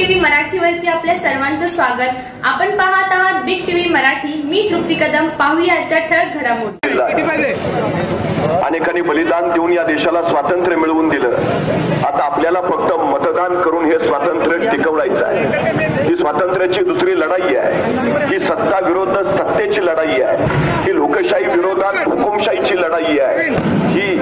TV मराठीवरती आपल्या सर्वांचं स्वागत. आपण पाहत आहात बिग टीव्ही मराठी. मी तृप्ती कदम. पाहूया आजच्या ठळक घडामोडी. अनेकांनी बलिदान देऊन या देशाला स्वातंत्र्य मिळवून दिलं. आता आपल्याला फक्त मतदान करून हे स्वातंत्र्य टिकवायचं आहे. ही स्वातंत्र्याची दुसरी लढाई आहे. ही सत्ता विरोधात सत्तेची लढाई आहे. ही लोकशाही विरोधात हुकुमशाहीची लढाई आहे. ही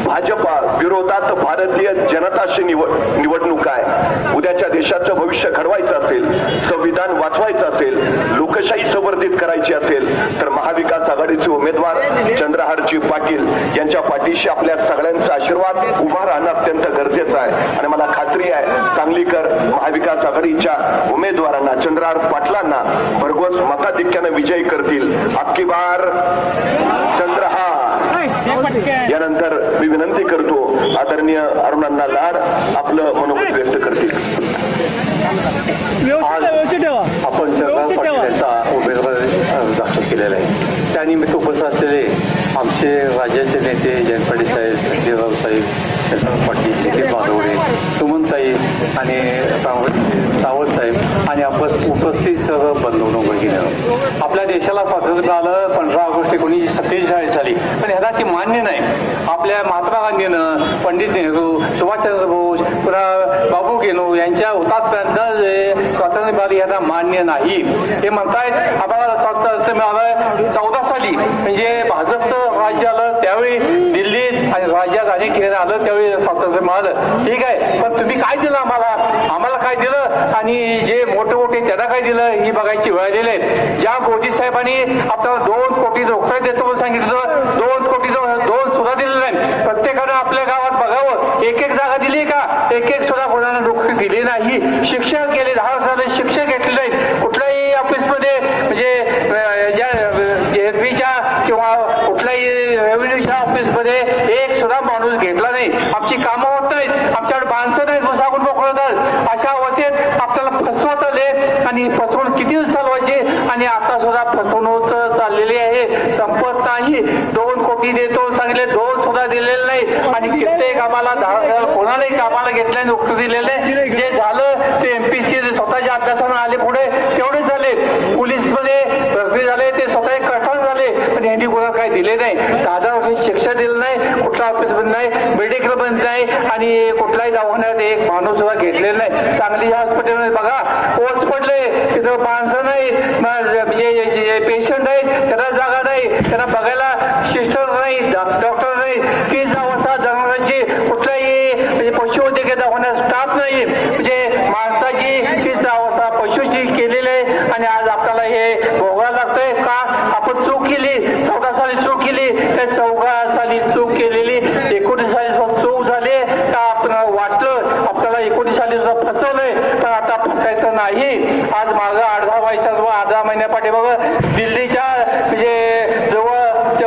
भाजपा विरोधात भारतीय जनताशी निवडणूक आहे. उद्याच्या देशाचं भविष्य घडवायचं असेल, संविधान वाचवायचं असेल, लोकशाही संवर्धित करायची असेल तर महाविकास आघाडीचे उमेदवार चंद्रहारजी पाटील यांच्या पाठीशी आपल्या सगळ्यांचा आशीर्वाद उभा राहणं अत्यंत गरजेचं आहे. आणि मला खात्री आहे सांगलीकर महाविकास आघाडीच्या उमेदवारांना चंद्रहार पाटलांना भरघोस मताधिक्याने विजयी करतील. अबकी बार चंद्रहार. यानंतर मी विनंती करतो आदरणीय अरुणांना लाड आपलं मनोगत व्यक्त करतील. आपण चंद्रहार पाटील यांचा उमेदवार दाखल केलेला आहे. त्यानिमित्त उपस्थित असलेले आमचे राज्याचे नेते जयंत पाटील साहेब, संजयराव साहेब, चंद्रहार पाटील, नितीन बांधवडे, सुमनताई आणि सावंत साहेब आणि आपण उपस्थित सर्व बंधू भगिनी. आपल्या देशाला स्वातंत्र्य मिळालं 15 ऑगस्ट 1947 साली, पण ह्याला ती मान्य नाही. आपल्या महात्मा गांधीनं, पंडित नेहरू, सुभाषचंद्र बोस, पुन्हा बाबू गेनो यांच्या हुतात्म्यांना जे स्वातंत्र्य मिळालं ह्याला मान्य नाही. हे म्हणतायत आम्हाला स्वातंत्र्य मिळालं 14 साली, म्हणजे भाजपचं राज्य आलं त्यावेळी दिल्लीत आणि राज्यात अनेक ठिकाणी आलं त्यावेळी स्वातंत्र्य मिळालं. ठीक आहे, पण तुम्ही काय दिलं आम्हाला काय दिलं आणि जे मोठे मोठे त्यांना काय दिलं ही बघायची वेळ आलेली आहे. ज्या मोदी साहेबांनी आपल्याला 2 कोटी रोखड देतो म्हणून सांगितलं, 2 कोटी 2 सुद्धा दिलेलं नाही. प्रत्येकानं आपल्या गावात बघावं, एक जागा दिली का, एक सुद्धा कोणाला नोकरी दिली नाही. शिक्षण केले 10 वर्षाला शिक्षण घेतले नाहीत. कुठल्याही ऑफिसमध्ये म्हणजे एसबीच्या किंवा कुठल्याही रेव्हेन्यूच्या ऑफिसमध्ये एक सुद्धा माणूस घेतला नाही. आमची कामं होत नाहीत, आमच्याकडे माणसं नाहीत, सांगून मोकळतात. अशा अवस्थेत आपल्याला फसवत आले आणि फसवणूक किती दिवस चालवायची आणि आता सुद्धा फसवणूक चाललेली आहे, संपत नाही. 2 कोटी देतो सांगितले, 2 सुद्धा दिलेले नाही आणि कित्येक आम्हाला कोणालाही कामाला घेतल्या नोकरी दिलेले. जे झालं ते एमपीसी स्वतःच्या अभ्यासाने आले पुढे तेवढेच झाले. पोलीसमध्ये भरती झाले ते स्वतः कठोर झाले, पण यांनी कोणाला काही दिले नाही. 10 वर्ष शिक्षा दिलं नाही, कुठला ऑफिस बंद नाही, मेडिकल बंद नाही आणि कुठलाही दवाखान्यात एक माणूस सुद्धा घेतलेला नाही. सांगली हॉस्पिटलमध्ये बघा पोस्ट पडले, तिथं माणसं नाही, म्हणजे पेशंट आहेत त्यांना जागा नाही, त्यांना बघायला सिस्टर नाही, डॉक्टर नाही. 30 अवस्था जनावरांची कुठलाही म्हणजे पशुवैद्यकीय दवाखान्यात स्टाफ नाही, म्हणजे माणसाची 30 अवस्था पशुची केलेली आहे आणि आज आपल्याला हे भोगायला लागतंय. का आपण चूक केली, 14 साली चूक केली, त्या 14 साली चूक केलेली 19 साली चूक झाली का आपण वाटलं आपल्याला 19 साली सुद्धा फसवलंय, पण आता फसायचं नाही. आज मागं 18 महिन्यापाठी बघा दिल्लीच्या म्हणजे जवळ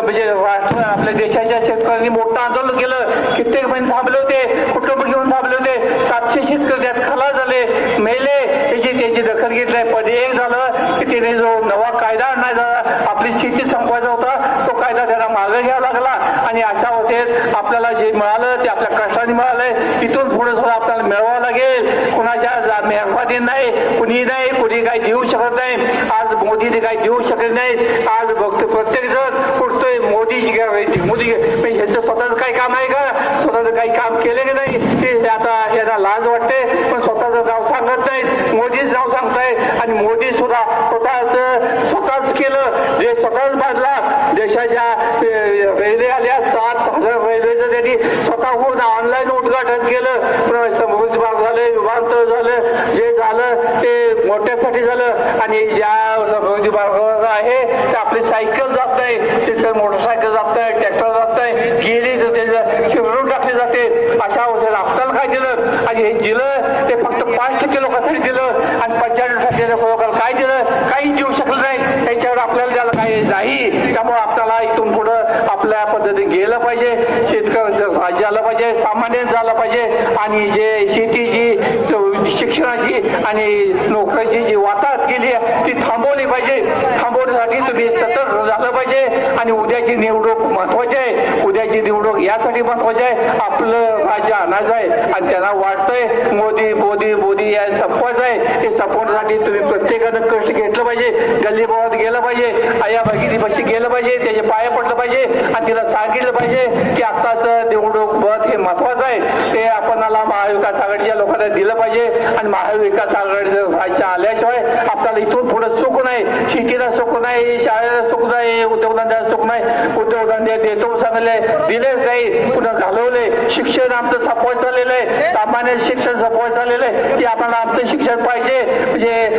म्हणजे आपल्या देशाच्या शेतकऱ्यांनी मोठं आंदोलन केलं. कित्येक महिने थांबले होते, कुटुंब घेऊन थांबले होते. 700 शेतकरी त्यात खलास झाले, मेले. त्याची दखल घेतली. पदी एक झालं की त्याने जो नवा कायदा आणायचा आपली शेती संपवायचा होता तो कायदा त्यांना मागे घ्यावा लागला आणि अशा होते आपल्याला जे मिळालं ते आपल्या कष्टाने मिळालंय. इथून पुढे सुद्धा आपल्याला मिळवावं लागेल. कुणाच्या मेहरबानी नाही, कुणी नाही, कुणी काही देऊ शकत नाही. आज मोदीने काही देऊ शकत नाही. आज बघतो प्रत्येक जण उठतोय मोदीची मोदी, ह्याचं स्वतःच काही काम आहे का, स्वतःच काही काम केले की नाही ते आता यांना लाज वाटते, पण स्वतःच नाव सांगत नाहीत. मोदीच नाव सांगताय आणि मोदी सुद्धा स्वतःच केलं, जे स्वतःच बांधला. देशाच्या रेल्वे आल्या 7,000 रेल्वेचं त्यांनी स्वतःहून ऑनलाईन उद्घाटन केलं. समुद्र मार्ग झाले, विमानतळ झालं, जे झालं ते मोठ्यासाठी झालं आणि ज्या समुद्री मार्गावर आहे ते आपली सायकल जात नाही, तिथे मोटरसायकल जात नाही, ट्रॅक्टर जात नाही, गेली तर त्याचं शिवरून टाकले जाते. अशा अवस्थेत आपल्याला काय दिलं आणि हे दिलं ते फक्त 5% लोकांसाठी दिलं आणि 95% लोकांना काय दिलं, काही देऊ शकलं नाही. त्याच्यावर आपल्याला त्याला काही नाही. त्यामुळे आपल्याला इथून पुढं आपल्या पद्धतीने गेलं पाहिजे. शेतकऱ्यांचं राज्य आलं पाहिजे, सामान्य झालं पाहिजे आणि जे शेतीची शिक्षणाची आणि नोकरीची जी वाताहत केली आहे ती थांबवली पाहिजे. थांबवण्यासाठी तुम्ही सतत झालं पाहिजे. आणि उद्याची निवडणूक महत्वाची आहे. उद्याची निवडणूक यासाठी महत्वाची आहे, आपलं राज्य आणायचं आहे आणि त्यांना वाटतंय मोदी मोदी मोदी या संपवायचं आहे. हे संपवण्यासाठी तुम्ही प्रत्येकानं कष्ट घेतलं पाहिजे. गल्ली बोळात गेलं पाहिजे, आया भगिनीपाशी गेलं पाहिजे, त्याचे पाय पडलं पाहिजे आणि तिला सांगितलं पाहिजे की आत्ताचं निवडणूक मत हे महत्वाचं आहे. ते आपणाला महाविकास आघाडीच्या लोकांना दिलं पाहिजे. आणि महाविकास आघाडीचं राज्य आल्याशिवाय आपल्याला इथून पुढे सुख नाही. शेतीला सुख नाही, शाळेला सुख नाही, उद्योगधंद्याला सुख नाही. उद्योगधंदे देतो सांगले, दिलेच नाही, पुन्हा घालवले. शिक्षण आमचं सपोज झालेलं आहे, सामान्य शिक्षण सपोज झालेलं आहे की आपल्याला आमचं शिक्षण पाहिजे. म्हणजे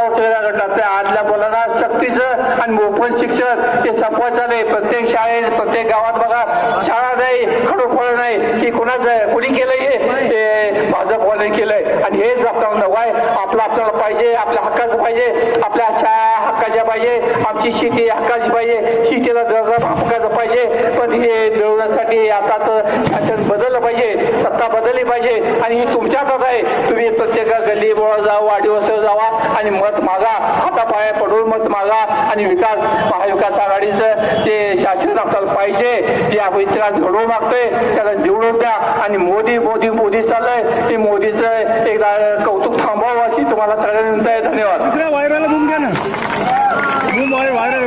15 गटात आजल्या मुलांना सक्तीचं आणि मोफत शिक्षण हे सपोज झाले. प्रत्येक शाळेत प्रत्येक गावात बघा शाळा नाही, खडोफळ नाही. की कुणाचं कोणी केलंय हे भाजपवाले केलंय. आणि हेच आपल्याला नवं आहे. आपल्याला पाहिजे, आपल्या हक्काचं पाहिजे, आपल्या शाळा हक्काच्या पाहिजे, आमची शेती हक्काची पाहिजे, शेतीला दर्जा हक्काचं पाहिजे. पण हे मिळवण्यासाठी आता तर शासन बदललं पाहिजे, सत्ता बदलली पाहिजे. आणि ही तुमच्या हातात आहे. तुम्ही प्रत्येक गल्ली बोळा जावा, वाडीवस्तर जावा आणि मत मागा, हातापाया पडून मत मागा. आणि महाविकास आघाडीचं जे शासन आपल्याला पाहिजे, जे आपण इतिहास घडवून मागतोय त्याला निवडून द्या. आणि मोदी मोदी मोदी चाललंय, ते मोदीचं एकदा कौतुक थांबावं अशी तुम्हाला सगळ्यांना विनंती आहे. धन्यवाद. व्हायरल बूम घ्या ना,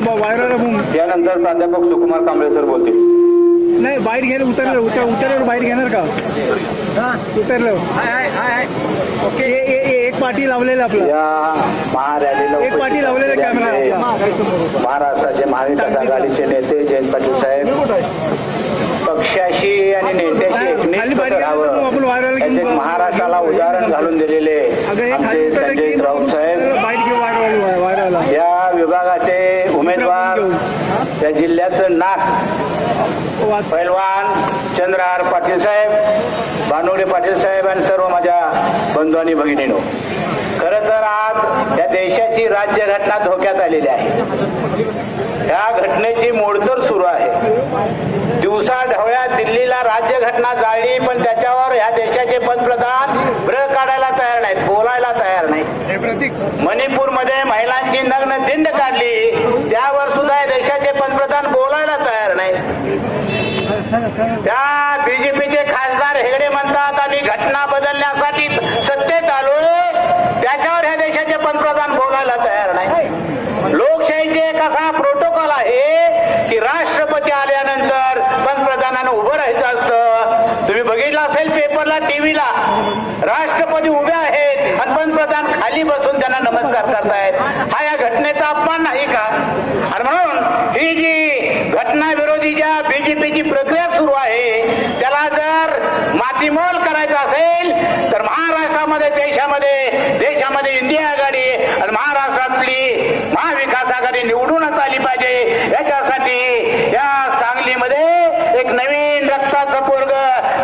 व्हायरल बूम. यानंतर प्राध्यापक सुकुमार कांबळे सर बोलतील. नाही बाहेर घ्यायला उतरल्यावर बाहेर घेणार का? उतरलं ओके. एक पाठी लावलेलं आपलं या महारॅलीला एक पाठी लावलेलं कॅमेरा. महाराष्ट्राचे महाविकास आघाडीचे नेते जयंत पाटील साहेब पक्षाशी आणि नेत्याशी एकनिष्ठ राहावं याचे महाराष्ट्राला उदाहरण घालून दिलेले आमचे संजय राऊत साहेब या विभागाचे उमेदवार, या जिल्ह्याचं नाक पैलवान चंद्रहार पाटील साहेब, भानुडे पाटील साहेब आणि सर्व माझ्या बंधू आणि भगिनींनो, खरं तर आज या देशाची राज्यघटना धोक्यात आलेली आहे. या घटनेची मोडतोड सुरू आहे. दिवसा ढवळ्या दिल्लीला राज्यघटना जाळली, पण त्याच्यावर ह्या देशाचे पंतप्रधान ब्रेक काढायला तयार नाहीत, बोलायला तयार नाहीत. मणिपूरमध्ये महिलांची नग्न दिंड काढली, त्यावर सुद्धा या देशाचे पंतप्रधान बोलायला तयार नाहीत. त्या बीजेपीचे खासदार हेगडे म्हणतात आम्ही घटना बदलण्यासाठी सत्तेत आलोय, त्याच्यावर ह्या देशाचे पंतप्रधान बोलायला तयार नाही. लोकशाहीचे कसा प्रोटोकॉल आहे की राष्ट्रपती आल्यानंतर पंतप्रधानानं उभं राहायचं असतं. तुम्ही बघितलं असेल पेपरला, टीव्हीला, राष्ट्रपती उभे आहेत आणि पंतप्रधान खाली बसून त्यांना नमस्कार करतायत. हा या घटनेचा अपमान नाही का? आणि म्हणून ही जी घटनाविरोधी ज्या बीजेपीची प्रक्रिया सुरू आहे त्याला जर मातीमोल करायचं असेल तर महाराष्ट्रामध्ये देशामध्ये इंडिया आघाडी आणि महाराष्ट्रातली महाविकास आघाडी निवडूनच आली पाहिजे. याच्यासाठी या सांगलीमध्ये एक नवीन रक्ताचं पोरग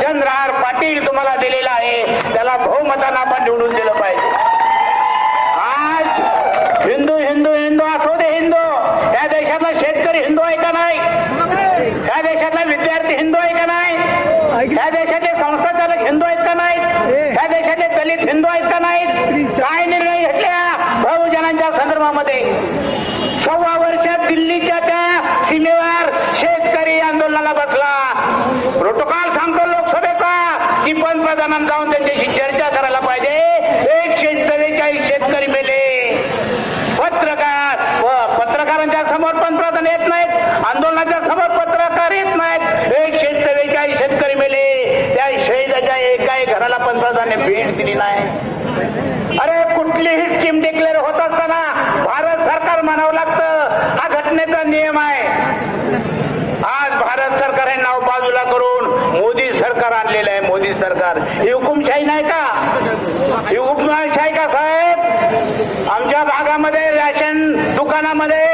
चंद्रहार पाटील तुम्हाला दिलेला आहे, त्याला बहुमतानं आपण निवडून दिलं पाहिजे. आज हिंदू हिंदू हिंदू असो दे हिंदू, या देशातला शेतकरी हिंदू आहे का नाही? या देशातला विद्यार्थी हिंदू आहे का नाही? या देशातले संस्था चालक हिंदू आहेत का नाहीत? या देशातले दलित हिंदू आहेत का नाहीत? काय निर्णय घेतल्या बहुजनांच्या संदर्भामध्ये? 6 वर्षात दिल्लीच्या त्या सीमेवर शेतकरी आंदोलनाला बसला. प्रोटोकॉल सांगतो लोकसभेचा की पंतप्रधानांना जाऊन त्यांच्याशी चर्चा करायला पाहिजे. 144 शेतकरी मेले. पत्रकारांच्या समोर पंतप्रधान येत नाहीत, आंदोलनाच्या समोर पत्रकार येत नाहीत. 144 शेतकरी मेले. त्या शहीदाच्या एकाही घराला पंतप्रधानांनी भेट दिली नाही. अरे कुठलीही स्कीम डिक्लेअर होत असताना भारत सरकार म्हणावं लागतं, हा घटनेचा नियम आहे. आज भारत सरकार हे नाव बाजूला करून मोदी सरकार आणलेलं आहे. मोदी सरकार ही हुकुमशाही नाही का? ही हुकुमशाही का साहेब? आमच्या भागामध्ये राशन दुकानामध्ये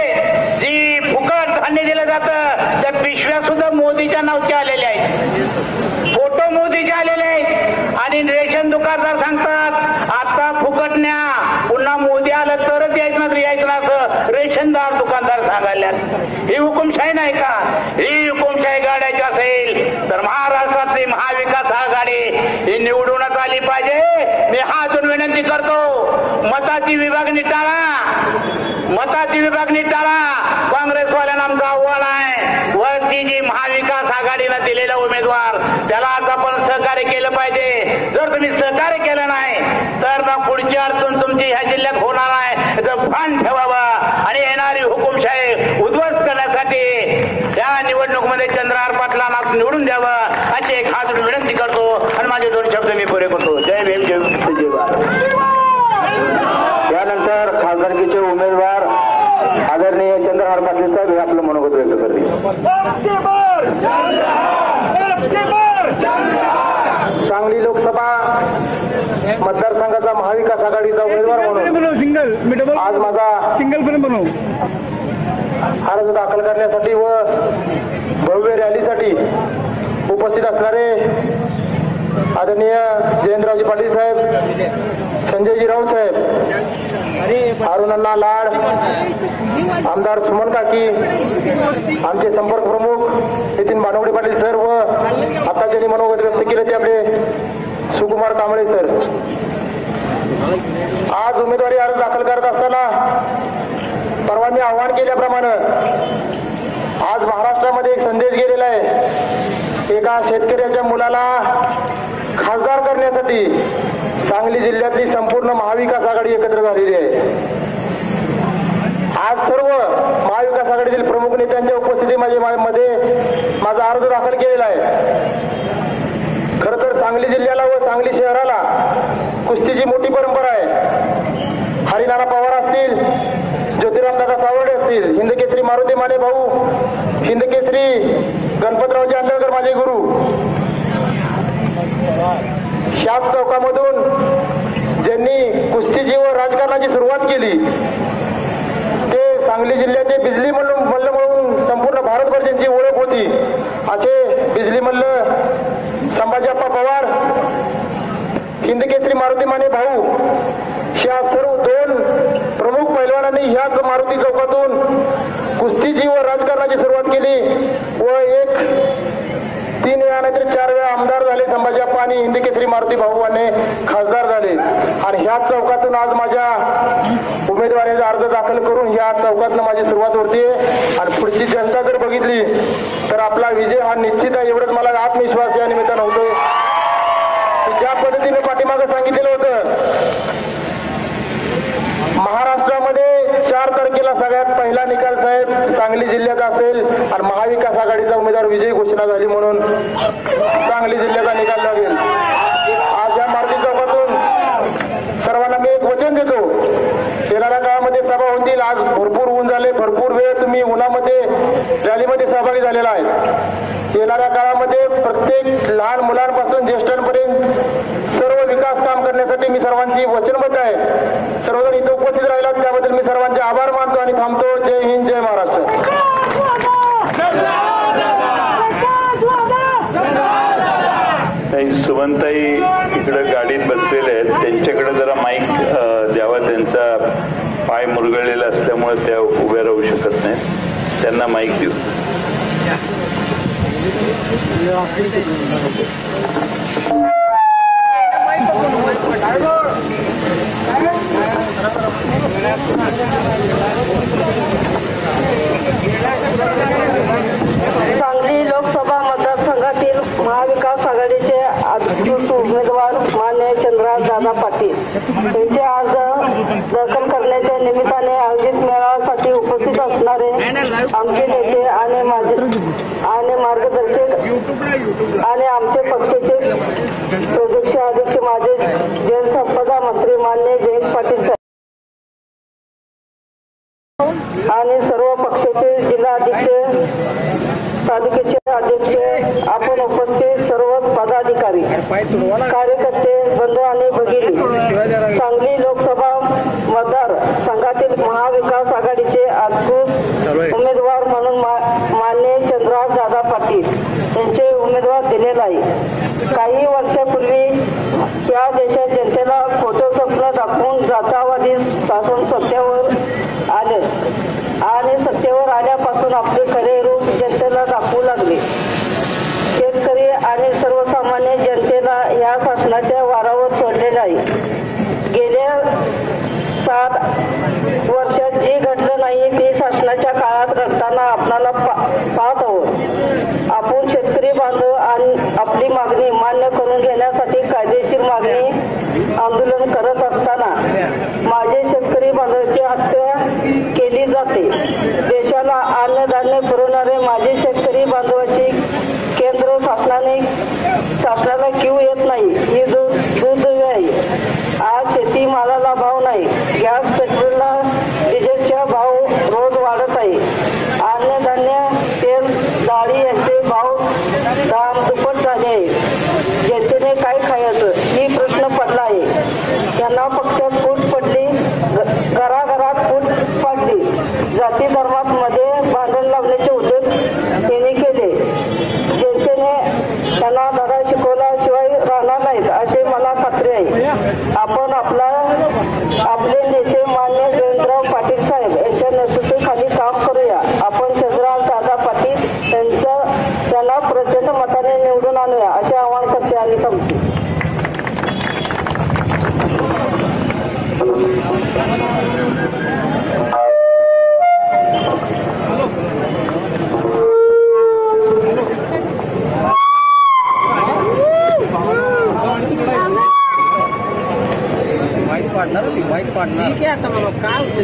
जी फुकट धान्य दिलं जातं त्या पिशव्या सुद्धा मोदीच्या नावच्या आलेल्या आहेत, फोटो मोदीचे आलेले आहेत. आणि रेशन दुकानदार सांगतात आता फुकट न्या, पुन्हा मोदी आलं तरच यायचं असं रेशनदार दुकानदार सांगायला. ही हुकुमशाही नाही का? ही हुकुमशाही गाडायची असेल तर महाराष्ट्रातली महाविकास आघाडी ही निवडूनच आली पाहिजे. मी हात जोडून विनंती करतो, मताची विभागणी टाळा, मताची विभागणी टाळा. काँग्रेसवाल्यांना आमचं आव्हान आहे, वरची जी महाविकास आघाडीला दिलेला उमेदवार त्याला आज आपण सहकार्य केलं पाहिजे. जर तुम्ही सहकार्य केलं नाही तर मग पुढच्या अडचण तुमची ह्या जिल्ह्यात होणार आहे याचं भान ठेवावं आणि येणारी हुकुमशाही उद्ध्वस्त करण्यासाठी या निवडणुकीमध्ये चंद्रहार पाटलांना निवडून द्यावं अशी एक हात जोडून विनंती करतो आणि माझे 2 शब्द मी पुरे करतो. जय भीम, जय भारत. यानंतर खासदारकीचे उमेदवार आदरणीय चंद्रहार पाटील साहेब हे आपलं मनोगत व्यक्त करतील. सांगली लोकसभा मतदारसंघाचा महाविकास आघाडीचा उमेदवार म्हणून सिंगल आज माझा सिंगल पण बनव अर्ज दाखल करण्यासाठी व भव्य रॅलीसाठी उपस्थित असणारे आदरणीय जयंतरावजी पाटील साहेब, संजयजी राऊत साहेब, अरुणअण्णा लाड, आमदार सुमन काकी, आमचे संपर्क प्रमुख नितीन बानवडे पाटील सर व आता ज्यांनी मनोगत व्यक्त केले ते आपले सुकुमार कांबळे सर. आज उमेदवारी अर्ज दाखल करत असताना परवा मी आवाहन केल्याप्रमाणे आज महाराष्ट्रामध्ये एक संदेश गेलेला आहे. एका शेतकऱ्याच्या मुलाला खासदार करण्यासाठी सांगली जिल्ह्यातली संपूर्ण महाविकास आघाडी एकत्र झालेली आहे. आज सर्व महाविकास आघाडीतील प्रमुख नेत्यांच्या उपस्थितीमध्ये माझा अर्ज दाखल केलेला आहे. खर तर सांगली जिल्ह्याला व सांगली शहराला कुस्तीची मोठी परंपरा आहे. हरिनाना पवार असतील, ज्योतिरामदादा सावर्डे असतील, हिंदकेसरी मारुती माने भाऊ, हिंदकेसरी गणपतरावजी आंदळकर माझे गुरु, ह्याच चौकामधून ज्यांनी कुस्तीची व राजकारणाची सुरुवात केली ते सांगली जिल्ह्याचे बिजली मल्ल म्हणून संपूर्ण भारतभर ज्यांची ओळख होती असे बिजली मल्ल संभाजीप्पा पवार, हिंदकेसरी मारुती माने भाऊ, ह्या सर्व 2 प्रमुख पैलवानांनी ह्याच मारुती चौकातून कुस्तीची व राजकारणाची सुरुवात केली व 3 वेळा नाहीतर 4 वेळा आमदार झाले संभाजीप्पा आणि हिंदकेसरी मारुती भाऊ यांनी खासदार झाले. आणि ह्याच चौकातून आज माझ्या उमेदवारीचा अर्ज दाखल करून ह्या चौकातून माझी सुरुवात होती. आणि पुढची जनता जर बघितली तर आपला विजय हा निश्चित आहे एवढंच मला आत्मविश्वास या निमित्तानं होतोय. ज्या पद्धतीने पाठीमागं सांगितलेलं होतं, महाराष्ट्रामध्ये 4 तारखेला सगळ्यात पहिला निकाल साहेब सांगली जिल्ह्यात असेल आणि महाविकास आघाडीचा उमेदवार विजयी घोषणा झाली म्हणून सांगली जिल्ह्याचा निकाल लागेल. आज या मारुती चौकातून सर्वांना मी एक वचन देतो, येणाऱ्या काळामध्ये सभा होतील. आज भरपूर ऊन झाले, भरपूर वेळ तुम्ही उन्हामध्ये रॅलीमध्ये सहभागी झालेला आहे. येणाऱ्या काळामध्ये प्रत्येक लहान मुलांपासून ज्येष्ठांपर्यंत सर्व विकास काम करण्यासाठी मी सर्वांची वचनबद्ध आहे. सर्वजण इथे उपस्थित राहिलात त्याबद्दल मी सर्वांचे आभार मानतो आणि थांबतो. जय हिंद, जय महाराष्ट्र. सुमनताई इकडे गाडीत बसलेले आहेत, त्यांच्याकडे जरा माईक द्यावा. त्यांचा पाय मुरगळलेला असल्यामुळे त्या उभ्या राहू शकत नाहीत. त्यांना माईक देऊ. सांगली लोकसभा मतदारसंघातील महाविकास आघाडीचे अधिकृत उमेदवार मान्य चंद्रहार दादा पाटील यांचे अर्ज दाखल करण्याच्या निमित्ताने आयोजित मेळाव्यासाठी उपस्थित असणारे आमचे नेते आणि मार्गदर्शक आणि आमचे पक्षाचे प्रदेश अध्यक्ष माझे जलसंपदा मंत्री मान्य जयंत पाटील साहेब आणि सर्व पक्षाचे जिल्हाध्यक्ष, तालुक्याचे अध्यक्ष, आपण उपस्थित सर्वच पदाधिकारी, कार्यकर्ते, बंधू आणि भगिनी, सांगली लोकसभा मतदार संघातील महाविकास आघाडीचे अधिकृत उमेदवार म्हणून मान्य चंद्रहार दादा पाटील यांचे उमेदवार दिलेला आहे. काही वर्षापूर्वी या देशात जनतेला खोटं स्वप्न दाखवून जातावादी शासन सत्तेवर आले आणि सत्तेवर आल्यापासून आपले खरे रूप जनतेला दाखवू लागले. शेतकरी आणि सर्वसामान्य जनतेला या शासनाच्या वारावर सोडलेले आहे. 60 वर्षात जे घडलं नाही ते शासनाच्या काळात घडताना आपणाला पाहत आहोत. आपण शेतकरी बांधव आणि आपली मागणी मान्य करून घेण्यासाठी कायदेशीर मागणी आंदोलन करत असताना माझे शेतकरी बांधवांची हत्या केली जाते. देशाला अन्नधान्य पुरवणारे माझे शेतकरी बांधवांची केंद्र शासनाला किव येत नाही. ही दुर्दैवी आहे. आज शेतीमालाला भाव नाही. गॅस पेट्रोलला डिझेलचा भाव रोज वाढत आहे. अन्नधान्य तेल डाळी यांचे भाव दाम दुप्पट झाले आहे. जनतेने काय खायचं ही प्रश्न पडला आहे. त्यांना फक्त फूट पडली, घराघरात फूट पडली. जाती धर्मात मध्ये भांडण लावण्याचे उद्योग त्यांनी केले. जनतेने त्यांना धडा शिकवल्याशिवाय राहणार नाहीत असे मला खात्री आहे. आपण आपले नेते मान्य जयंतराव पाटील साहेब यांच्या नेतृत्वाखाली काम करूया. आपण चंद्रहार दादा पाटील त्यांना प्रचंड मताने निवडून आणूया असे आवाहन करते आणि थांबते. वाईट पाडणार ठीक आहे. आता मला काय होते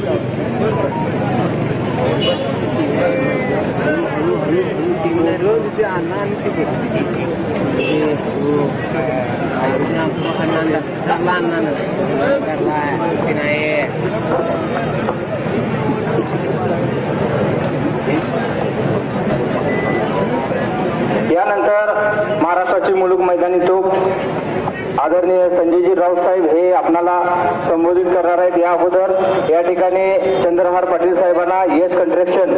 यानंतर महाराष्ट्राची मुलुक मैदानी तोप आदरणीय संजयजी राऊत साहेब हे आपणाला संबोधित करणार आहेत. या अगोदर या ठिकाणी चंद्रहार पाटील साहेबांना येस कंस्ट्रक्शन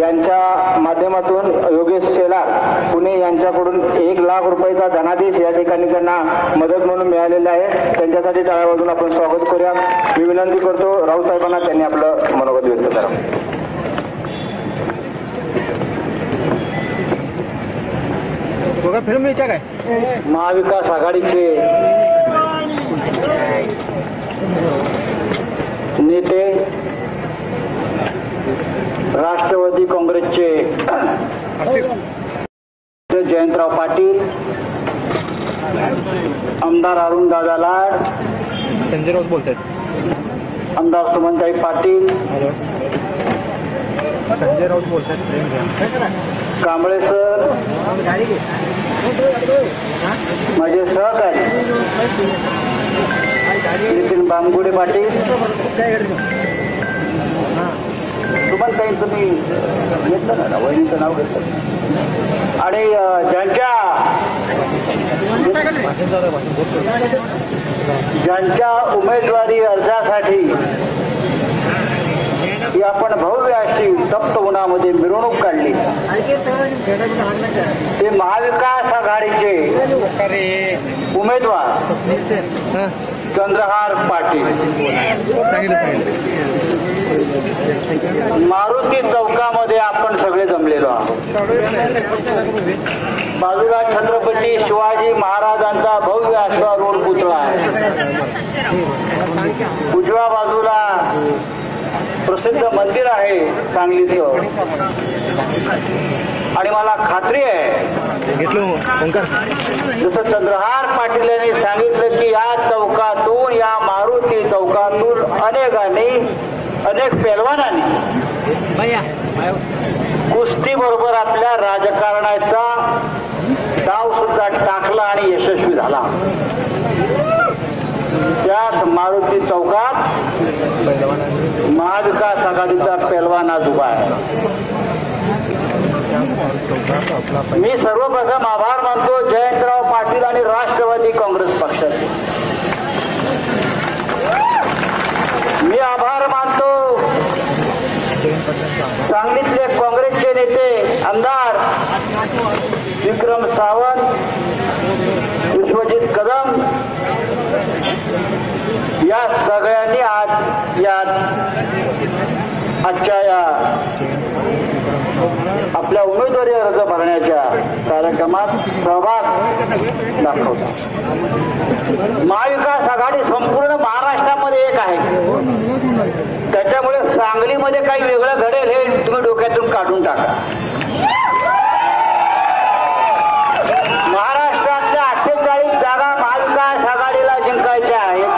यांच्या माध्यमातून योगेश शेलार पुणे यांच्याकडून 1 लाख रुपयाचा धनादेश या ठिकाणी त्यांना मदत म्हणून मिळालेला आहे. त्यांच्यासाठी टाळ्या वाजवून आपण स्वागत करूया. मी विनंती करतो राऊत साहेबांना त्यांनी आपलं मनोगत व्यक्त करावं. फिल्म यायच्या काय महाविकास आघाडीचे नेते, राष्ट्रवादी काँग्रेसचे जयंतराव पाटील, आमदार अरुण दादा लाड, संजय राऊत बोलतात, आमदार सुमनताई पाटील, संजय राऊत बोलतात, कांबळे सर, माझे सहकारी नितीन बामगुडे पाटील, सुमनताईंचं मी घेतलं ना, वहिनीचं नाव घेतलं, आणि ज्यांच्या उमेदवारी अर्जासाठी ही आपण भव्य अशी तप्त उन्हामध्ये मिरवणूक काढली ते महाविकास आघाडीचे उमेदवार चंद्रहार पाटील मारुती चौकामध्ये आपण सगळे जमलेलो आहोत. बाजूला छत्रपती शिवाजी महाराजांचा भव्य असा रोड पुतळा आहे. उजव्या बाजूला प्रसिद्ध मंदिर आहे सांगलीचं, आणि मला खात्री आहे जसं चंद्रहार पाटील यांनी सांगितलं की या चौकातून, या मारुती चौकातून अनेक पेलवानांनी कुस्ती बरोबर आपल्या राजकारणाचा डाव सुद्धा टाकला आणि यशस्वी झाला. त्याच मारुती चौकात महाविकास आघाडीचा पेलवान आज उभा आहे. मी सर्वप्रथम आभार मानतो जयंतराव पाटील आणि राष्ट्रवादी काँग्रेस पक्षाचे. मी आभार मानतो सांगलीतले काँग्रेसचे नेते आमदार विक्रम सावंत, विश्वजित कदम या सगळ्यांनी आज आजच्या या आपल्या उमेदवारी अर्ज भरण्याच्या कार्यक्रमात सहभाग दाखवला. महाविकास आघाडी संपूर्ण महाराष्ट्रामध्ये एक आहेत. त्याच्यामुळे सांगलीमध्ये काही वेगळं घडेल हे तुम्ही डोक्यातून काढून टाका. महाराष्ट्रातल्या 48 जागा महाविकास आघाडीला जिंकायच्या आहेत.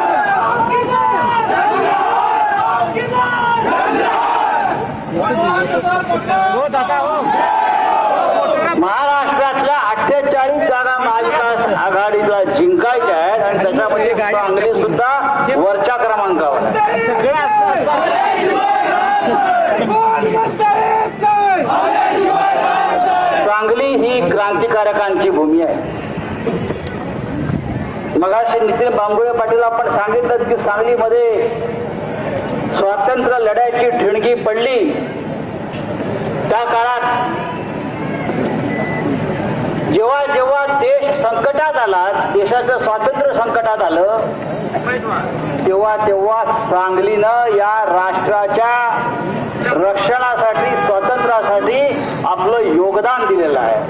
महाराष्ट्रातल्या 48 जागा महाविकास आघाडीला जिंकायच्या आहेत आणि त्याच्यामध्ये सांगली सुद्धा वरच्या क्रमांकावर. सांगली ही क्रांतिकारकांची भूमी आहे. मगाशी नितीन बांबुळे पाटील आपण सांगितलं की सांगलीमध्ये स्वातंत्र्य लढ्याची ठिणगी पडली. त्या काळात जेव्हा जेव्हा देश संकटात आला, देशाचं स्वातंत्र्य संकटात आलं, तेव्हा तेव्हा सांगलीनं या राष्ट्राच्या रक्षणासाठी स्वातंत्र्यासाठी आपलं योगदान दिलेलं आहे.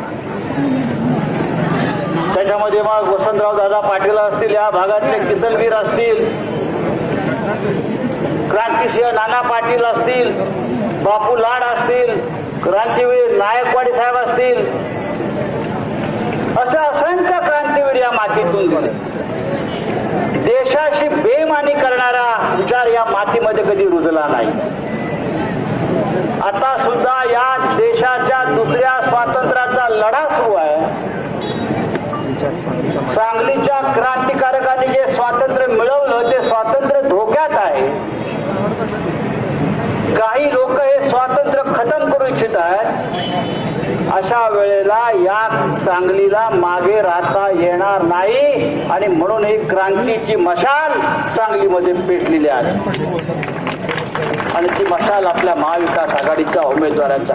त्याच्यामध्ये मग वसंतराव दादा पाटील असतील, या भागातले किसनवीर असतील, क्रांतिसिंह नाना पाटील असतील, बापू लाड असतील, क्रांतीवीर नायकवाडी साहेब असतील, असं असंख्य क्रांतीवीर या मातीतून गेले. देशाशी बेईमानी करणारा विचार या मातीमध्ये कधी रुजला नाही. आता सुद्धा या देशाच्या दुसऱ्या स्वातंत्र्याचा लढा सुरू आहे. सांगलीच्या क्रांतिकारकांनी जे स्वातंत्र्य मिळवलं ते स्वातंत्र्य धोक्यात आहे. काही लोक हे स्वातंत्र्य खतम करू इच्छित आहेत. अशा वेळेला या सांगलीला मागे राहता येणार नाही आणि म्हणून ही क्रांतीची मशाल सांगलीमध्ये पेटलेली आहे आणि ती मशाल आपल्या महाविकास आघाडीच्या उमेदवारांचा.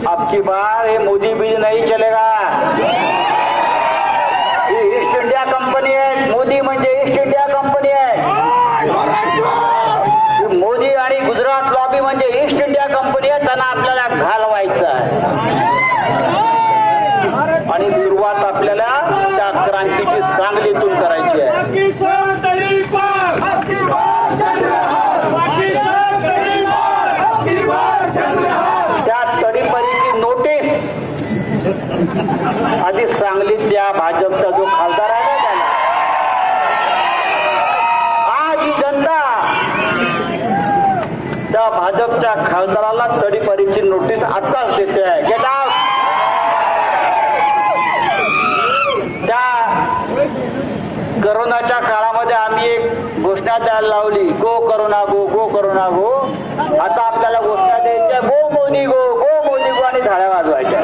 अबकी बार हे मोदी बीज नाही चलेगा. ही ईस्ट इंडिया कंपनी आहे. मोदी म्हणजे ईस्ट इंडिया कंपनी आहे. मोदी आणि गुजरात लॉबी म्हणजे ईस्ट इंडिया कंपनी आहे. त्यांना आपल्याला घालवायचं आहे आणि सुरुवात आपल्याला त्या क्रांतीची सांगलीतून करायची आहे. त्या तडीपारीची नोटीस आधी सांगलीतल्या भाजपचा जो खासदार आहे ना त्याला, आज ही जनता त्या भाजपच्या खासदाराला तडीपारीची नोटीस आताच देते आहे. Get out. त्या करोनाच्या काळामध्ये आम्ही एक घोषणा द्यायला लावली, go corona go, go corona go. आता आपल्याला घोषणा द्यायच्या, गो मोदी गो, गो मोदी गो आणि धाड्या वाजवायच्या.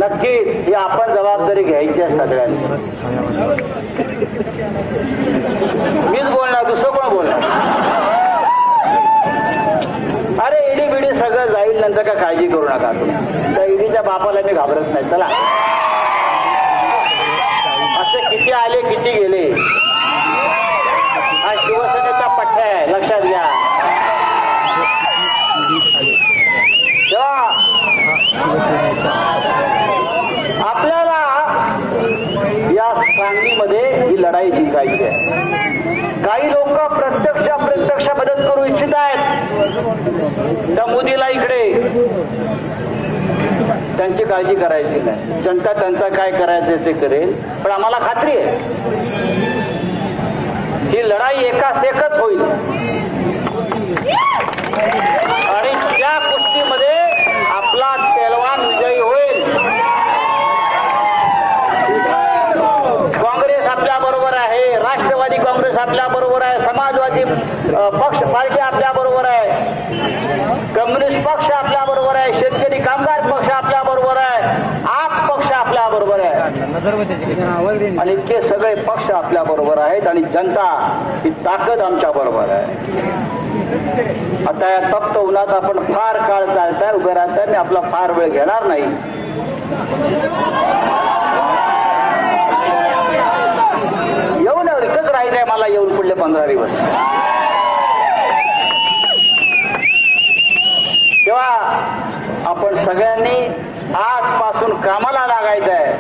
नक्कीच ही आपण जबाबदारी घ्यायची आहे सगळ्यांनी. मीच बोलणार, दुसरं कोण बोलणार. अरे ईडी बिडी सगळं जाईल, नंतर काय काळजी करू नका. त्या ईडीच्या बापाला मी घाबरत नाही. चला, असे किती आले किती गेले, हा शिवसेनेचा पठ्ठा आहे, लक्षात घ्या. आपल्याला या सांगलीमध्ये ही लढाई जिंकायची आहे. काही लोक प्रत्यक्ष अप्रत्यक्ष मदत करू इच्छित आहेत. त्या मोदीला इकडे त्यांची काळजी करायची नाही. जनता त्यांचा काय करायचं ते करेल. पण आम्हाला खात्री आहे ही लढाई एकाच एकच होईल आणि त्या कुस्तीमध्ये आपला पेलवान विजयी होईल. काँग्रेस आपल्या बरोबर आहे, राष्ट्रवादी काँग्रेस आपल्या बरोबर आहे, समाजवादी पक्ष पार्टी आपल्या बरोबर आहे, कम्युनिस्ट पक्ष आपल्या बरोबर आहे, शेतकरी कामगार पक्ष आपल्या बरोबर आहे, आप पक्ष आपल्या बरोबर आहे आणि इतके सगळे पक्ष आपल्या बरोबर आहेत आणि जनता ही ताकद आमच्या बरोबर आहे. आता या तप्त उन्हात आपण फार काळ चालताय, उभे राहताय. मी आपला फार वेळ घेणार नाही. येऊन इथंच राहायचंय मला, येऊन पुढले 15 दिवस. सगळ्यांनी आजपासून कामाला लागायचं आहे.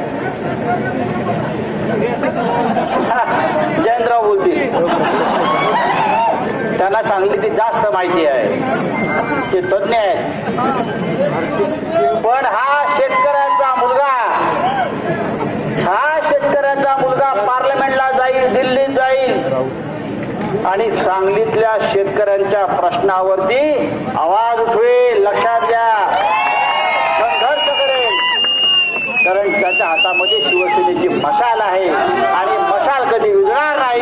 जयंतराव बोलतील, त्यांना सांगली ती जास्त माहिती आहे, ते तज्ञ आहेत. पण हा शेतकऱ्यांचा मुलगा पार्लमेंटला जाईल, दिल्लीत जाईल आणि सांगलीतल्या शेतकऱ्यांच्या प्रश्नावरती आवाज उठवेल. लक्षात घ्या, संघर्ष करेल, कारण त्याच्या हातामध्ये शिवसेनेची मशाल आहे आणि मशाल कधी विझणार नाही.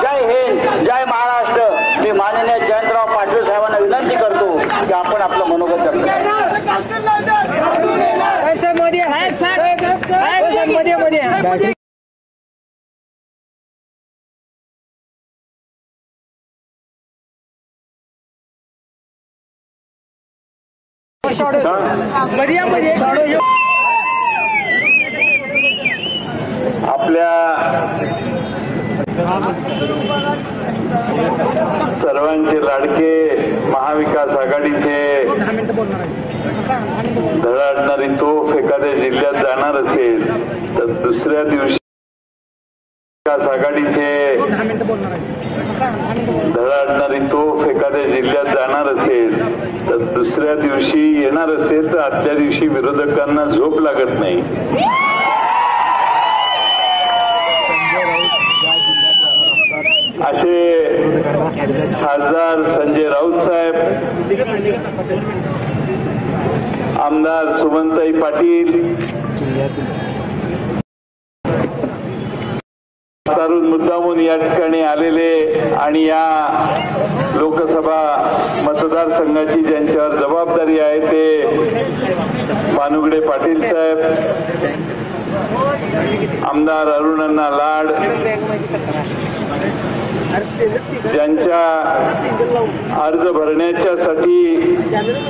जय हिंद, जय महाराष्ट्र. मी माननीय जयंतराव पाटील साहेबांना विनंती करतो की आपण आपलं मनोगत व्यक्त करा. आपल्या सर्वांचे लाडके महाविकास आघाडीचे धडाडणारी तोफ एखाद्या जिल्ह्यात जाणार असेल तर दुसऱ्या दिवशी विकास आघाडीचे धडाडणारी तोफ एखाद्या जिल्ह्यात जाणार असेल तर दुसऱ्या दिवशी येणार असेल तर आदल्या दिवशी विरोधकांना झोप लागत नाही. असे खासदार संजय राऊत साहेब, आमदार सुमनताई पाटील तारून मुद्दामून या ठिकाणी आलेले आणि या लोकसभा मतदारसंघाची ज्यांच्यावर जबाबदारी आहे ते भानुगडे पाटील साहेब, आमदार अरुणअण्णा लाड, ज्यांच्या अर्ज भरण्याच्यासाठी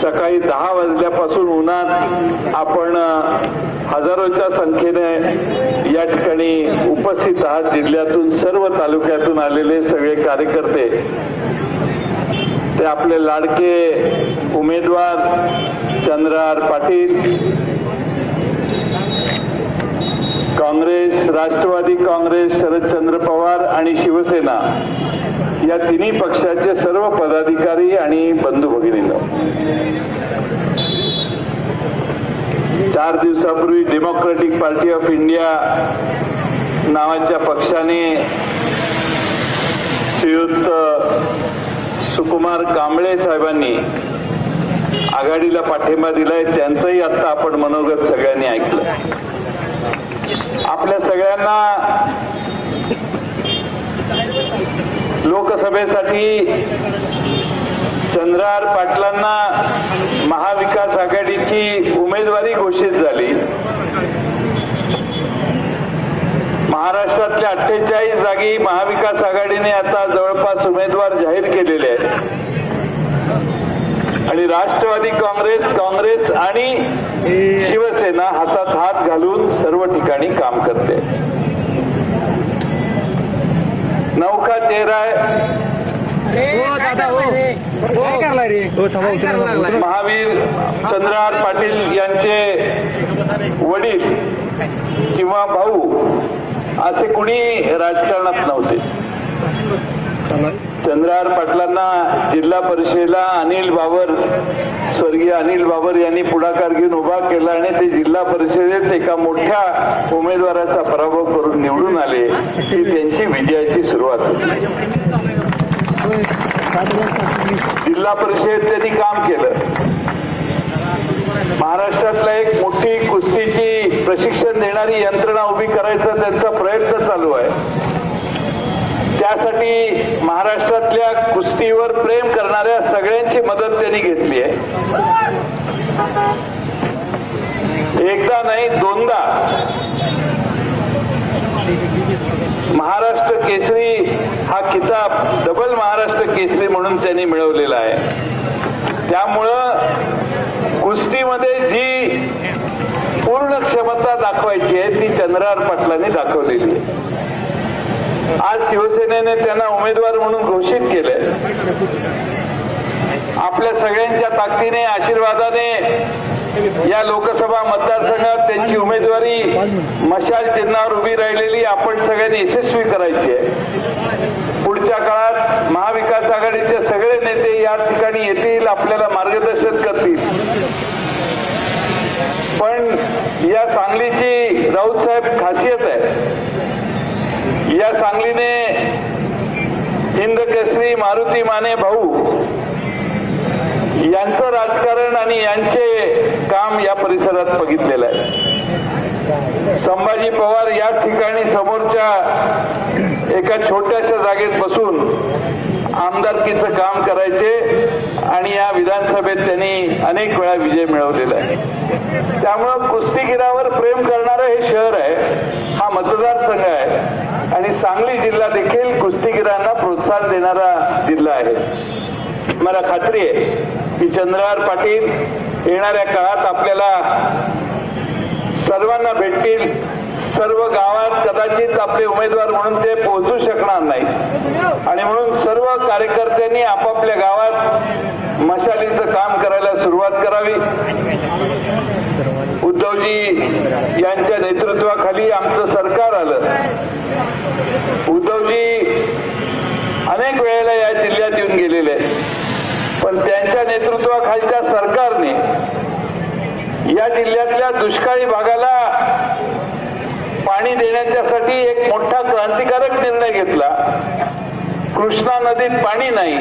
सकाळी 10 वाजल्यापासून उन्हात आपण हजारोच्या संख्येने या ठिकाणी उपस्थित आहात. जिल्ह्यातून सर्व तालुक्यातून आलेले सगळे कार्यकर्ते, ते आपले लाडके उमेदवार चंद्रहार पाटील, काँग्रेस, राष्ट्रवादी काँग्रेस, शरदचंद्र पवार आणि शिवसेना या तिन्ही पक्षाचे सर्व पदाधिकारी आणि बंधू भगिनींनो, 4 दिवसापूर्वी डेमोक्रेटिक पार्टी ऑफ इंडिया नावाच्या पक्षाने श्रीयुत सुकुमार कांबळे साहेबांनी आघाडीला पाठिंबा दिलाय. त्यांचंही आता आपण मनोगत सगळ्यांनी ऐकलं. आपल्या सगळ्यांना लोकसभेसाठी चंद्रहार पाटलांना महाविकास आघाडीची उमेदवारी घोषित झाली. महाराष्ट्रातल्या 48 जागी महाविकास आघाडीने आता जवळपास उमेदवार जाहीर केलेले आहेत आणि राष्ट्रवादी काँग्रेस, काँग्रेस आणि शिवसेना हातात हात घालून सर्व ठिकाणी काम करते. नौका चेहरा आहे. महावीर चंद्रहार पाटील यांचे वडील किंवा भाऊ असे कुणी राजकारणात नव्हते. चंद्रहार पाटलांना जिल्हा परिषदेला स्वर्गीय अनिल बाबर यांनी पुढाकार घेऊन उभा केला आणि ते जिल्हा परिषदेत एका मोठ्या उमेदवाराचा पराभव करून निवडून आले. ही त्यांची विजयाची सुरुवात होती. जिल्हा परिषदेत त्यांनी काम केलं. महाराष्ट्रातला एक मोठी कुस्तीची प्रशिक्षण देणारी यंत्रणा उभी करायचा त्यांचा प्रयत्न चालू आहे. त्यासाठी महाराष्ट्रातल्या कुस्तीवर प्रेम करणाऱ्या सगळ्यांची मदत त्यांनी घेतली आहे. एकदा नाही 2दा महाराष्ट्र केसरी हा किताब, डबल महाराष्ट्र केसरी म्हणून त्यांनी मिळवलेला आहे. त्यामुळं कुस्तीमध्ये जी पूर्ण क्षमता दाखवायची आहे ती चंद्रहार पाटलांनी दाखवलेली आहे. आज शिवसेनेने त्यांना उमेदवार म्हणून घोषित केलंय. आपल्या सगळ्यांच्या ताकदीने, आशीर्वादाने या लोकसभा मतदारसंघात त्यांची उमेदवारी मशाल चिन्हावर उभी राहिलेली आपण सगळ्यांनी यशस्वी करायची आहे। पुढच्या काळात महाविकास आघाडीचे सगळे नेते या ठिकाणी येतील, आपल्याला मार्गदर्शन करतील। पण या सांगलीची राऊत साहेब खासियत आहे, या सांगलीने हिंद केसरी मारुती माने भाऊ यांचं राजकारण आणि यांचे काम या परिसरात बघितलेलं आहे। संभाजी पवार याच ठिकाणी समोरच्या एका छोट्याशा जागेत बसून आमदारकीचं काम करायचे आणि या विधानसभेत त्यांनी अनेक वेळा विजय मिळवलेला आहे। त्यामुळं कुस्तीगीरावर प्रेम करणारं हे शहर आहे, हा मतदारसंघ आहे आणि सांगली जिल्हा देखील कुस्तीगीरांना प्रोत्साहन देणारा जिल्हा आहे। मला खात्री आहे की चंद्रहार पाटील येणाऱ्या काळात आपल्याला सर्वांना भेटतील। सर्व गावात कदाचित आपले उमेदवार म्हणून ते पोहोचू शकणार नाही आणि म्हणून सर्व कार्यकर्त्यांनी आपापल्या गावात मशालीचं काम करायला सुरुवात करावी। उद्धवजी यांच्या नेतृत्वाखाली आमचं सरकार आलं। उद्धवजी अनेक वेळेला या जिल्ह्यात येऊन गेलेले, पण त्यांच्या नेतृत्वाखालच्या सरकारने या जिल्ह्यातल्या दुष्काळी भागाला पाणी देण्याच्यासाठी एक मोठा क्रांतिकारक निर्णय घेतला। कृष्णा नदीत पाणी नाही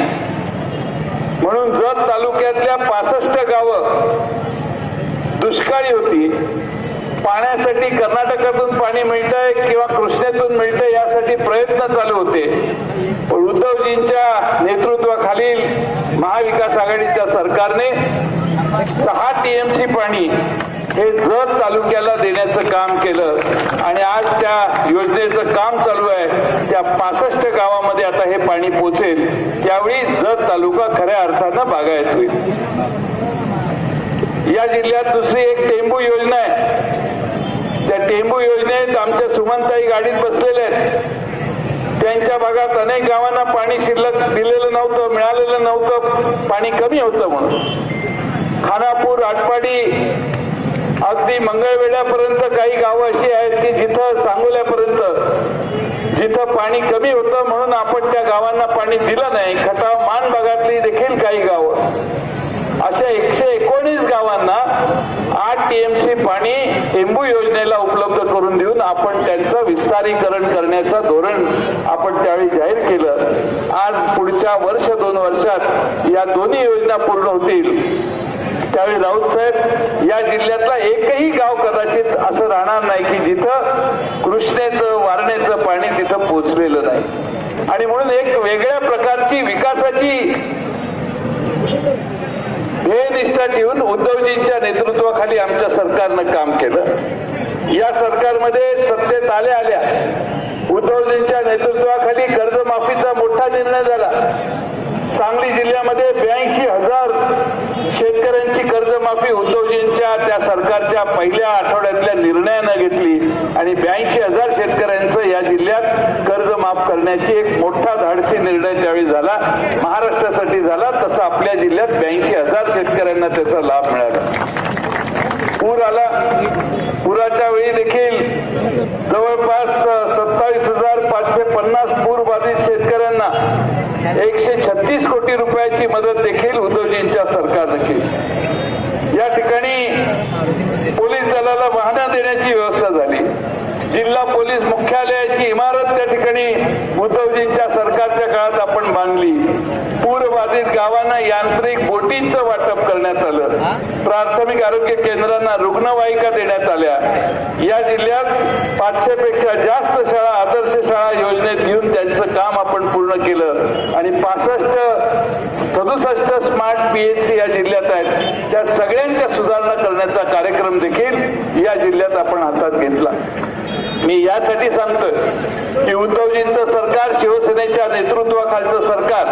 म्हणून जत तालुक्यातल्या 65 गावं दुष्काळी होती। पाण्यासाठी कर्नाटकातून पाणी मिळतंय किंवा कृष्णेतून मिळतंय यासाठी प्रयत्न चालू होते, पण उद्धवजींच्या नेतृत्वाखालील महाविकास आघाडीच्या सरकारने 6 TMC पाणी हे जत तालुक्याला देण्याचं काम केलं आणि आज त्या योजनेचं काम चालू आहे। त्या 65 गावामध्ये आता हे पाणी पोहोचेल, त्यावेळी जत तालुका खऱ्या अर्थानं बागायत होईल। या जिल्ह्यात दुसरी एक टेंबू योजना आहे। त्या टेंबू योजनेत आमच्या सुमनताई गाडीत बसलेले आहेत। त्यांच्या भागात अनेक गावांना पाणी शिल्लक दिलेलं नव्हतं, मिळालेलं नव्हतं, पाणी कमी होतं म्हणून। खानापूर, आटपाडी, अगदी मंगळवेढ्यापर्यंत काही गावं अशी आहेत की जिथं सांगोल्यापर्यंत जिथं पाणी कमी होतं म्हणून आपण त्या गावांना पाणी दिलं नाही। खटाव, मान भागातली देखील काही गावं, अशा 119 गावांना 8 TMC पाणी टेंबू योजनेला उपलब्ध करून देऊन आपण त्यांचं विस्तारीकरण करण्याचं धोरण आपण त्यावेळी जाहीर केलं। आज पुढच्या 1-2 वर्षात या दोन्ही योजना पूर्ण होतील। त्यावेळी राऊत साहेब या जिल्ह्यातला एकही गाव कदाचित असं राहणार नाही की जिथं कृष्णेचं, वारणेचं पाणी तिथं पोचलेलं नाही आणि म्हणून एक वेगळ्या प्रकारची विकासाची ध्येयनिष्ठा ठेवून उद्धवजींच्या नेतृत्वाखाली आमच्या सरकारनं काम केलं। या सरकारमध्ये सत्तेत आल्या उद्धवजींच्या नेतृत्वाखाली कर्जमाफीचा मोठा निर्णय झाला। सांगली जिल्ह्यामध्ये 82,000 शेतकऱ्यांची कर्जमाफी उद्धवजींच्या त्या सरकारच्या पहिल्या आठवड्यातल्या निर्णयानं घेतली आणि 82,000 शेतकऱ्यांचं या जिल्ह्यात कर्ज माफ करण्याची एक मोठा धाडसी निर्णय त्यावेळी झाला, महाराष्ट्रासाठी झाला। तसा आपल्या जिल्ह्यात 82,000 शेतकऱ्यांना त्याचा लाभ मिळाला। पूर आला, पुराच्या वेळी देखील जवळपास 27,550 पूर बाधित शेतकऱ्यांना 136 कोटी रुपयाची मदत देखील उद्धवजींच्या सरकारने केली। या ठिकाणी पोलीस दलाला वाहनं देण्याची व्यवस्था झाली। जिल्हा पोलीस मुख्यालयाची इमारत त्या ठिकाणी उद्धवजींच्या सरकारच्या काळात आपण बांधली। पूरबाधित गावांना यांत्रिक बोटींचं वाटप करण्यात आलं। प्राथमिक आरोग्य केंद्रांना रुग्णवाहिका देण्यात आल्या। या जिल्ह्यात 500 पेक्षा जास्त शाळा आदर्श शाळा योजनेत घेऊन त्यांचं काम आपण पूर्ण केलं आणि 67 स्मार्ट PHC या जिल्ह्यात आहेत। त्या सगळ्यांच्या सुधारणा करण्याचा कार्यक्रम देखील या जिल्ह्यात आपण हातात घेतला। मी यासाठी सांगतोय की उद्धवजींचं सरकार, शिवसेनेच्या नेतृत्वाखालचं सरकार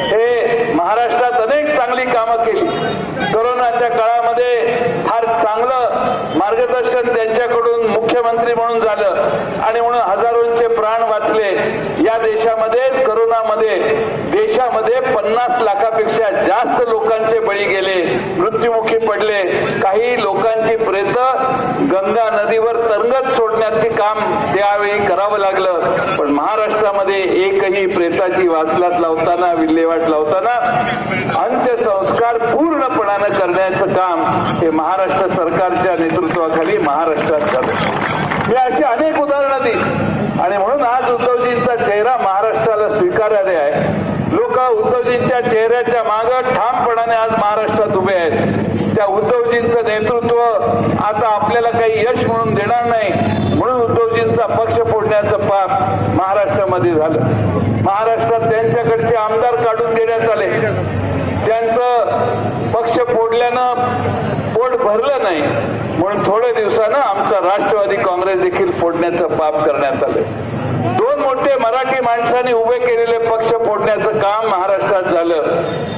हे महाराष्ट्रात अनेक चांगली कामं केली। कोरोनाच्या काळामध्ये फार चांगलं मार्गदर्शन त्यांच्याकडून मुख्यमंत्री म्हणून झालं आणि म्हणून हजारोंचे प्राण वाचले. या देशामध्ये करोनामध्ये देशामध्ये 50 लाखापेक्षा जास्त लोकांचे बळी गेले, मृत्युमुखी पडले. काही लोकांची प्रेत गंगा नदीवर तरंगत सोडण्याचे काम त्यावेळी करावं लागलं. पण महाराष्ट्रामध्ये एकही प्रेताची वासलात लावताना, विल्हेवाट लावताना अंत्यसंस्कार पूर्णपणानं करण्याचं काम हे महाराष्ट्र सरकारच्या नेतृत्वाखाली महाराष्ट्रात झालं. मी अशी अनेक उदाहरणं दिली आणि म्हणून आज उद्धवजींचा चेहरा महाराष्ट्राला स्वीकारार्ह आहे. लोक उद्धवजींच्या चेहऱ्याच्या मागं ठामपणाने आज महाराष्ट्रात उभे आहेत. त्या उद्धवजींचं नेतृत्व आता आपल्याला काही यश म्हणून देणार नाही, म्हणून उद्धवजींचा पक्ष फोडण्याचं पाप महाराष्ट्रामध्ये झालं. महाराष्ट्रात त्यांच्याकडचे आमदार काढून देण्यात आले. त्यांचं पक्ष फोडल्यानं पोट भरलं नाही, म्हणून थोड्या दिवसानं आमचा राष्ट्रवादी काँग्रेस देखील फोडण्याचं पाप करण्यात आलं. दोन मोठे मराठी माणसांनी उभे केलेले पक्ष फोडण्याचं काम महाराष्ट्रात झालं.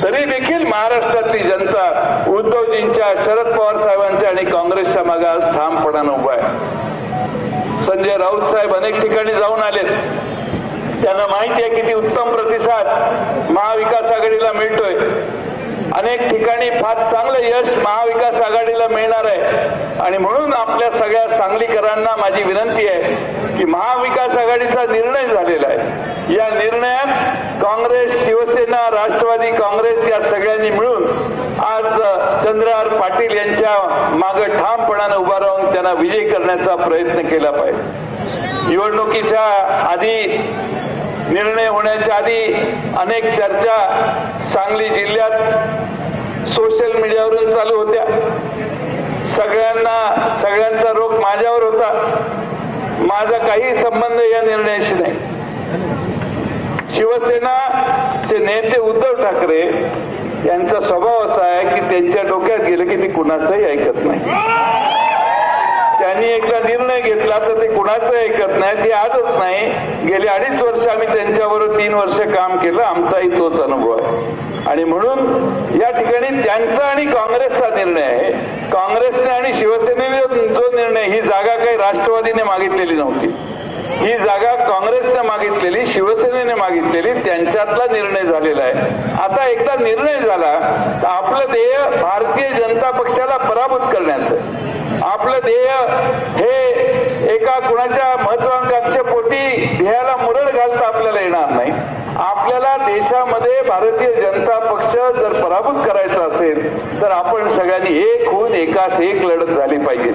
तरी देखील महाराष्ट्रातली जनता उद्धवजींच्या, शरद पवार साहेबांच्या आणि काँग्रेसच्या मागे आज ठामपणानं उभा आहे. संजय राऊत साहेब अनेक ठिकाणी जाऊन आलेत. त्यांना माहिती आहे किती उत्तम प्रतिसाद महाविकास आघाडीला मिळतोय. अनेक ठिकाणी फार चांगलं यश महाविकास आघाडीला मिळणार आहे आणि म्हणून आपल्या सगळ्या सांगलीकरांना माझी विनंती आहे की महाविकास आघाडीचा निर्णय झालेला आहे. या निर्णयात काँग्रेस, शिवसेना, राष्ट्रवादी काँग्रेस या सगळ्यांनी मिळून आज चंद्रहार पाटील यांच्या मागे ठामपणाने उभा राहून त्यांना विजयी करण्याचा प्रयत्न केला पाहिजे. निवडणुकीच्या आधी, निर्णय होण्याच्या आधी अनेक चर्चा सांगली जिल्ह्यात सोशल मीडियावरून चालू होत्या. सगळ्यांचा रोख माझ्यावर होता. माझा काही संबंध या निर्णयाशी नाही. शिवसेनाचे नेते उद्धव ठाकरे यांचा स्वभाव असा आहे की त्यांच्या डोक्यात गेलं की ते कुणाचंही ऐकत नाही. त्यांनी एकदा निर्णय घेतला तर ते कुणाचं ऐकत नाही. ते आजच नाही, गेली 2.5 वर्ष आम्ही त्यांच्याबरोबर 3 वर्ष काम केलं. आमचाही तोच अनुभव आहे आणि म्हणून या ठिकाणी त्यांचा आणि काँग्रेसचा निर्णय आहे. काँग्रेसने आणि शिवसेनेने जो निर्णय, ही जागा काही राष्ट्रवादीने मागितलेली नव्हती, ही जागा काँग्रेसने मागितलेली, शिवसेनेने मागितलेली, त्यांच्यातला निर्णय झालेला आहे. आता एकदा निर्णय झाला तर आपलं ध्येय भारतीय जनता पक्षाला पराभूत करण्याचं. आपलं ध्येय हे एका कुणाच्या महत्वाकांक्षेपोटी ध्येयाला मुरड घालता आपल्याला येणार नाही. आपल्याला देशामध्ये भारतीय जनता पक्ष जर पराभूत करायचा असेल तर आपण सगळ्यांनी एक होऊन एकास एक लढत झाली पाहिजे.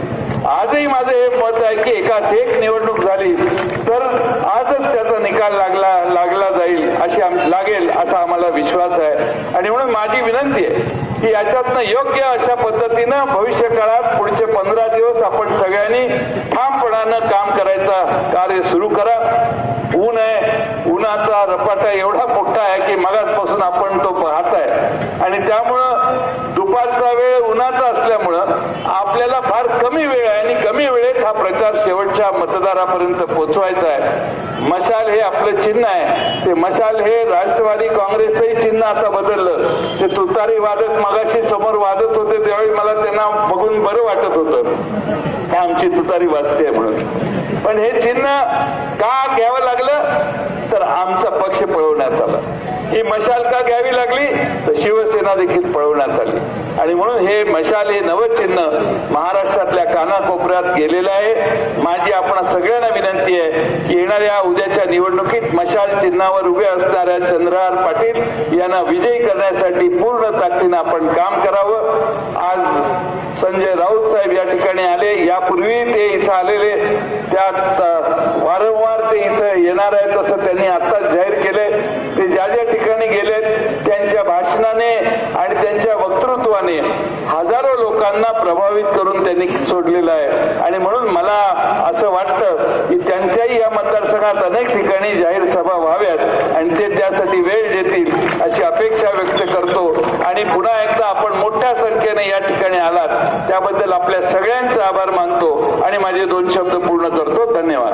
आजही माझं हे मत आहे की एकास एक निवडणूक झाली तर आजच त्याचा निकाल लागला जाईल, लागेल असा आम्हाला विश्वास आहे. आणि म्हणून माझी विनंती आहे की याच्यातनं योग्य अशा पद्धतीनं भविष्य काळात पुढचे 15 दिवस आपण सगळ्यांनी ठामपणानं काम करायचा कार्य सुरू करा. ऊन आहे, उन्हाचा रपाटा एवढा मोठा आहे की मगाचपासून आपण तो पाहताय आणि त्यामुळं दुपारचा वेळ उन्हाचा असल्यामुळं आपल्याला फार कमी वेळ आहे आणि कमी वेळेत हा प्रचार शेवटच्या मतदारापर्यंत पोहोचवायचा आहे. मशाल हे आपलं चिन्ह आहे. ते मशाल हे राष्ट्रवादी काँग्रेसचंही चिन्ह आता बदललं. ते तुतारी वादक मगाशी समोर वाजत होते त्यावेळी मला त्यांना बघून बरं वाटत होतं आमची तुतारी वाजते म्हणून. पण हे चिन्ह का घ्यावं लागलं तर आमचा पक्ष पळवण्यात आला. ही मशाल का घ्यावी लागली तर शिवसेना देखील पळवण्यात आली आणि म्हणून हे मशाल, हे नवं चिन्ह महाराष्ट्रातल्या कानाकोपऱ्यात गेलेलं आहे. माझी आपण सगळ्यांना विनंती आहे की येणाऱ्या उद्याच्या निवडणुकीत मशाल चिन्हावर उभे असणाऱ्या चंद्रहार पाटील यांना विजयी करण्यासाठी पूर्ण ताकदीनं आपण काम करावं. आज संजय राऊत साहेब या ठिकाणी आले. यापूर्वी ते इथं आलेले, त्यात वारंवार ते इथं येणार आहेत असं त्यांनी आताच जाहीर केले. ते ज्या ज्या ठिकाणी गेले त्यांच्या भाषणाने आणि त्यांच्या वक्तृत्वाने हजारो लोकांना प्रभावित करून त्यांनी सोडलेलं आहे आणि म्हणून मला असं वाटतं की त्यांच्याही या मतदारसंघात अनेक ठिकाणी जाहीर सभा व्हाव्यात आणि ते त्यासाठी वेळ देतील अशी अपेक्षा व्यक्त करतो. आणि पुन्हा एकदा आपण मोठ्या संख्येने या ठिकाणी आलात त्याबद्दल आपल्या सगळ्यांचे आभार मानतो आणि माझे 2 शब्द पूर्ण करतो. धन्यवाद.